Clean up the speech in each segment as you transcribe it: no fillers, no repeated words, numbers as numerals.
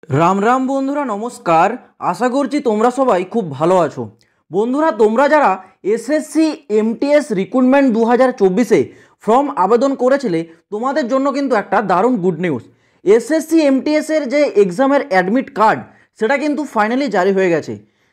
রাম রাম বন্ধুরা, নমস্কার। আশা করছি তোমরা সবাই খুব ভালো আছো। বন্ধুরা, তোমরা যারা এসএসসি এমটিএস রিক্রুটমেন্ট 2024-এ ফর্ম আবেদন করেছিলে, তোমাদের জন্য কিন্তু একটা দারুণ গুড নিউজ। এসএসসি এমটিএসের যে এক্সামের অ্যাডমিট কার্ড, সেটা কিন্তু ফাইনালি জারি হয়ে গেছে।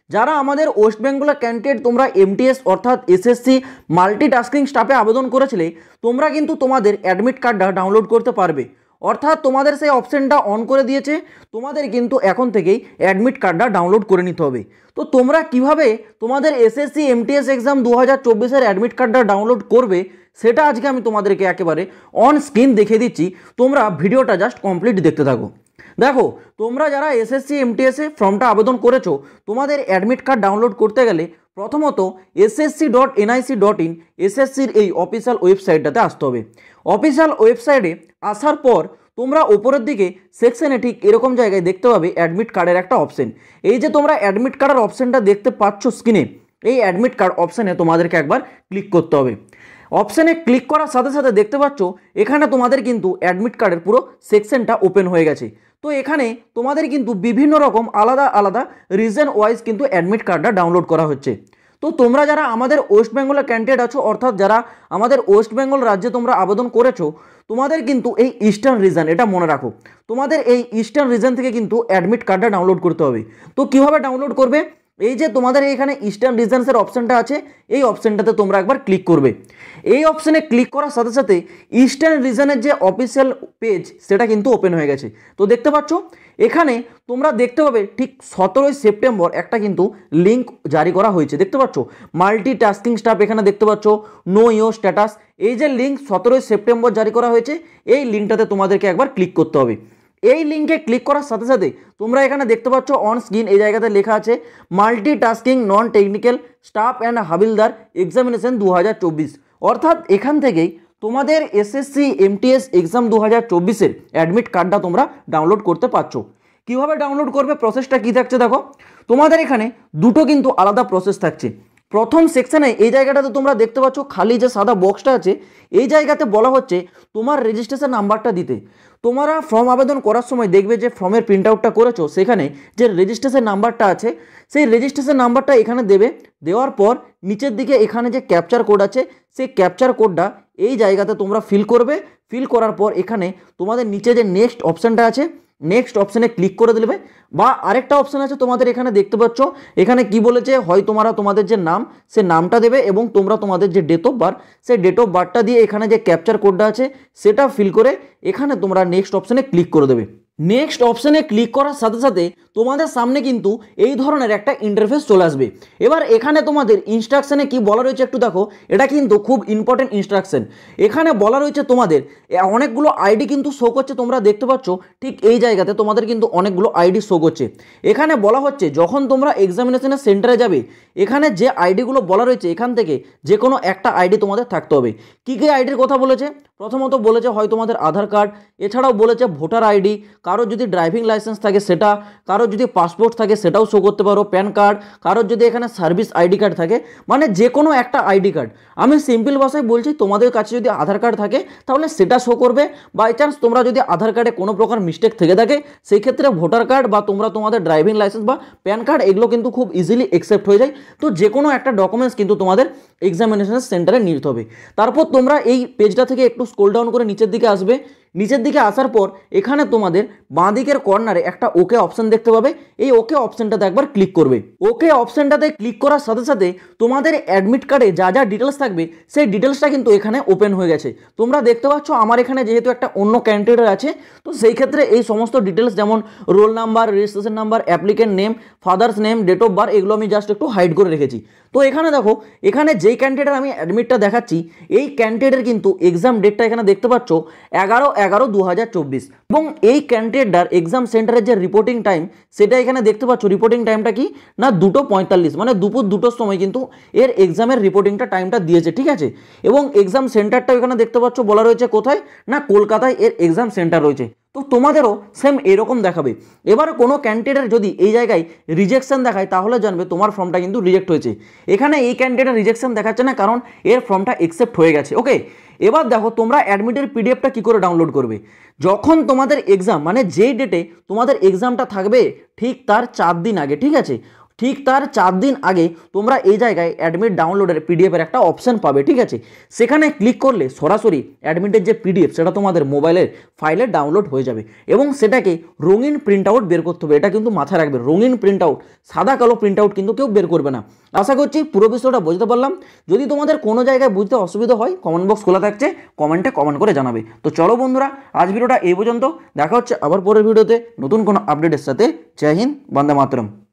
যারা আমাদের ওয়েস্ট বেঙ্গলের ক্যান্ডিডেট, তোমরা এমটিএস অর্থাৎ এসএসসি মাল্টিটাস্কিং স্টাফে আবেদন করেছিলে, তোমরা কিন্তু তোমাদের অ্যাডমিট কার্ডটা ডাউনলোড করতে পারবে। অর্থাৎ তোমাদের সেই অপশানটা অন করে দিয়েছে, তোমাদের কিন্তু এখন থেকেই অ্যাডমিট কার্ডটা ডাউনলোড করে নিতে হবে। তো তোমরা কিভাবে তোমাদের এসএসসি এমটিএস এক্সাম 2024-এর অ্যাডমিট কার্ডটা ডাউনলোড করবে, সেটা আজকে আমি তোমাদেরকে একেবারে অন স্ক্রিন দেখিয়ে দিচ্ছি। তোমরা ভিডিওটা জাস্ট কমপ্লিট দেখতে থাকো। দেখো, তোমরা যারা এসএসসি এমটিএসে ফর্মটা আবেদন করেছো, তোমাদের অ্যাডমিট কার্ড ডাউনলোড করতে গেলে প্রথমত ssc.nic.in এসএসসির এই অফিসিয়াল ওয়েবসাইটটাতে আসতে হবে। অফিসিয়াল ওয়েবসাইটে আসার পর তোমরা ওপরের দিকে সেকশনে ঠিক এরকম জায়গায় দেখতে পাবে অ্যাডমিট কার্ডের একটা অপশন। এই যে তোমরা অ্যাডমিট কার্ডের অপশানটা দেখতে পাচ্ছ স্ক্রিনে, এই অ্যাডমিট কার্ড অপশানে তোমাদেরকে একবার ক্লিক করতে হবে। অপশানে ক্লিক করার সাথে সাথে দেখতে পাচ্ছ এখানে তোমাদের কিন্তু অ্যাডমিট কার্ডের পুরো সেকশনটা ওপেন হয়ে গেছে। তো এখানে তোমাদের কিন্তু বিভিন্ন রকম আলাদা আলাদা রিজন ওয়াইজ কিন্তু অ্যাডমিট কার্ডটা ডাউনলোড করা হচ্ছে। তো তোমরা যারা আমাদের ওয়েস্ট বেঙ্গলের ক্যান্ডিডেট আছো, অর্থাৎ যারা আমাদের ওয়েস্ট বেঙ্গল রাজ্যে তোমরা আবেদন করেছো, তোমাদের কিন্তু এই ইস্টার্ন রিজন, এটা মনে রাখো, তোমাদের এই ইস্টার্ন রিজন থেকে কিন্তু অ্যাডমিট কার্ডটা ডাউনলোড করতে হবে। তো কীভাবে ডাউনলোড করবে? এই যে তোমাদের এখানে ইস্টার্ন রিজনসের অপশানটা আছে, এই অপশানটাতে তোমরা একবার ক্লিক করবে। এই অপশানে ক্লিক করার সাথে সাথে ইস্টার্ন রিজনের যে অফিসিয়াল পেজ, সেটা কিন্তু ওপেন হয়ে গেছে। তো দেখতে পাচ্ছ এখানে তোমরা দেখতে পাবে ঠিক 17ই সেপ্টেম্বর একটা কিন্তু লিঙ্ক জারি করা হয়েছে। দেখতে পাচ্ছ মাল্টিটাস্কিং স্টাফ, এখানে দেখতে পাচ্ছ নো ইয়োর স্ট্যাটাস। এই যে লিঙ্ক 17ই সেপ্টেম্বর জারি করা হয়েছে, এই লিঙ্কটাতে তোমাদেরকে একবার ক্লিক করতে হবে। এই লিঙ্কে ক্লিক করার সাথে সাথে তোমরা এখানে দেখতে পাচ্ছ অন স্ক্রিন এই জায়গাতে লেখা আছে multitasking non technical staff and havildar examination 2024। অর্থাৎ এখান থেকেই তোমাদের এসএসসি এমটিএস এক্সাম 2024-এর অ্যাডমিট কার্ডটা তোমরা ডাউনলোড করতে পারছো। কীভাবে ডাউনলোড করবে, প্রসেসটা কী থাকছে দেখো। তোমাদের এখানে দুটো কিন্তু আলাদা প্রসেস থাকছে। প্রথম সেকশানে এই জায়গাটাতে তোমরা দেখতে পাচ্ছ খালি যে সাদা বক্সটা আছে, এই জায়গাতে বলা হচ্ছে তোমার রেজিস্ট্রেশন নাম্বারটা দিতে। তোমরা ফর্ম আবেদন করার সময় দেখবে যে ফর্মের প্রিন্ট আউটটা করেছো, সেখানে যে রেজিস্ট্রেশন নাম্বারটা আছে, সেই রেজিস্ট্রেশন নাম্বারটা এখানে দেবে। দেওয়ার পর নিচের দিকে এখানে যে ক্যাপচার কোড আছে, সেই ক্যাপচার কোডটা এই জায়গাতে তোমরা ফিল করবে। ফিল করার পর এখানে তোমাদের নিচে যে নেক্সট অপশানটা আছে, নেক্সট অপশানে ক্লিক করে দেবে। বা আরেকটা অপশান আছে তোমাদের এখানে দেখতে পাচ্ছ, এখানে কি বলেছে, হয় তোমরা তোমাদের যে নাম, সে নামটা দেবে এবং তোমরা তোমাদের যে ডেট অফ বার্থ, সেই ডেট অফ বার্থটা দিয়ে এখানে যে ক্যাপচার কোডটা আছে সেটা ফিল করে এখানে তোমরা নেক্সট অপশানে ক্লিক করে দেবে। নেক্সট অপশানে ক্লিক করার সাথে সাথে তোমাদের সামনে কিন্তু এই ধরনের একটা ইন্টারফেস চলে আসবে। এবার এখানে তোমাদের ইনস্ট্রাকশানে কি বলা রয়েছে একটু দেখো, এটা কিন্তু খুব ইম্পর্টেন্ট ইনস্ট্রাকশন। এখানে বলা রয়েছে তোমাদের অনেকগুলো আইডি কিন্তু শো করছে, তোমরা দেখতে পাচ্ছ ঠিক এই জায়গাতে তোমাদের কিন্তু অনেকগুলো আইডি শো করছে। এখানে বলা হচ্ছে যখন তোমরা এক্সামিনেশনের সেন্টারে যাবে, এখানে যে আইডিগুলো বলা রয়েছে এখান থেকে যে কোনো একটা আইডি তোমাদের থাকতে হবে। কী কী আইডির কথা বলেছে? প্রথমত বলেছে হয় তোমাদের আধার কার্ড, এছাড়াও বলেছে ভোটার আইডি, কারোর যদি ড্রাইভিং লাইসেন্স থাকে সেটা, কারোর যদি পাসপোর্ট থাকে সেটাও শো করতে পারো, প্যান কার্ড, কারোর যদি এখানে সার্ভিস আইডি কার্ড থাকে, মানে যে কোনো একটা আইডি কার্ড। আমি সিম্পল ভাষায় বলছি, তোমাদের কাছে যদি আধার কার্ড থাকে তাহলে সেটা শো করবে। বাই চান্স তোমরা যদি আধার কার্ডে কোনো প্রকার মিস্টেক থেকে থাকে, সেই ক্ষেত্রে ভোটার কার্ড বা তোমরা তোমাদের ড্রাইভিং লাইসেন্স বা প্যান কার্ড, এগুলো কিন্তু খুব ইজিলি অ্যাকসেপ্ট হয়ে যায়। তো যে কোনো একটা ডকুমেন্টস কিন্তু তোমাদের এক্সামিনেশন সেন্টারে নিতে হবে। তারপর তোমরা এই পেজটা থেকে একটু স্ক্রল ডাউন করে নিচের দিকে আসবে। নিচের দিকে আসার পর এখানে তোমাদের বাঁ দিকের কর্নারে একটা ওকে অপশান দেখতে পাবে। এই ওকে অপশানটাতে একবার ক্লিক করবে। ওকে অপশানটাতে ক্লিক করার সাথে সাথে তোমাদের অ্যাডমিট কার্ডে যা যা ডিটেলস থাকবে, সেই ডিটেলসটা কিন্তু এখানে ওপেন হয়ে গেছে। তোমরা দেখতে পাচ্ছ আমার এখানে যেহেতু একটা অন্য ক্যান্ডিডেট আছে, তো সেই ক্ষেত্রে এই সমস্ত ডিটেলস যেমন roll number, registration number, applicant name, father's name, date of birth, এগুলো আমি জাস্ট একটু হাইড করে রেখেছি। তো এখানে দেখো, এখানে যেই ক্যান্ডিডেটের আমি অ্যাডমিটটা দেখাচ্ছি, এই ক্যান্ডিডেটের কিন্তু এক্সাম ডেটটা এখানে দেখতে পাচ্ছ 11/11/2024 এবং এই ক্যান্ডিডেটটার এক্সাম সেন্টারের যে রিপোর্টিং টাইম, সেটা এখানে দেখতে পাচ্ছ। রিপোর্টিং টাইমটা কি না 2:45, মানে দুপুর 2টোর সময় কিন্তু এর এক্সামের রিপোর্টিংটা টাইমটা দিয়েছে, ঠিক আছে। এবং এক্সাম সেন্টারটা এখানে দেখতে পাচ্ছ বলা রয়েছে কোথায় না কলকাতায় এর এক্সাম সেন্টার রয়েছে। তো তোমাদেরও সেম এরকম দেখাবে। এবার কোনো ক্যান্ডিডেট যদি এই জায়গায় রিজেকশন দেখায়, তাহলে জানবে তোমার ফর্মটা কিন্তু রিজেক্ট হয়েছে। এখানে এই ক্যান্ডিডেট রিজেকশন দেখাচ্ছে না, কারণ এর ফর্মটা অ্যাকসেপ্ট হয়ে গেছে। ওকে, এবার দেখো তোমরা অ্যাডমিটের পিডিএফটা কী করে ডাউনলোড করবে। যখন তোমাদের এক্সাম মানে যেই ডেটে তোমাদের এক্সামটা থাকবে ঠিক তার 4 দিন আগে, ঠিক আছে, ঠিক তার 4 দিন আগে তোমরা এই জায়গায় অ্যাডমিট ডাউনলোডের পিডিএফের একটা অপশান পাবে, ঠিক আছে। সেখানে ক্লিক করলে সরাসরি অ্যাডমিটের যে পিডিএফ সেটা তোমাদের মোবাইলের ফাইলে ডাউনলোড হয়ে যাবে এবং সেটাকে রঙিন প্রিন্ট আউট বের করতে হবে। এটা কিন্তু মাথায় রাখবে, রঙিন প্রিন্ট আউট, সাদা কালো প্রিন্ট আউট কিন্তু কেউ বের করবে না। আশা করছি পুরো বিষয়টা বুঝতে পারলাম। যদি তোমাদের কোনো জায়গায় বুঝতে অসুবিধা হয় কমেন্ট বক্স খোলা থাকছে, কমেন্টে কমেন্ট করে জানাবে। তো চলো বন্ধুরা, আজ ভিডিওটা এই পর্যন্ত, দেখা হচ্ছে আবার পরের ভিডিওতে নতুন কোনো আপডেটের সাথে। জয় হিন্দ, বন্দে মাতরম।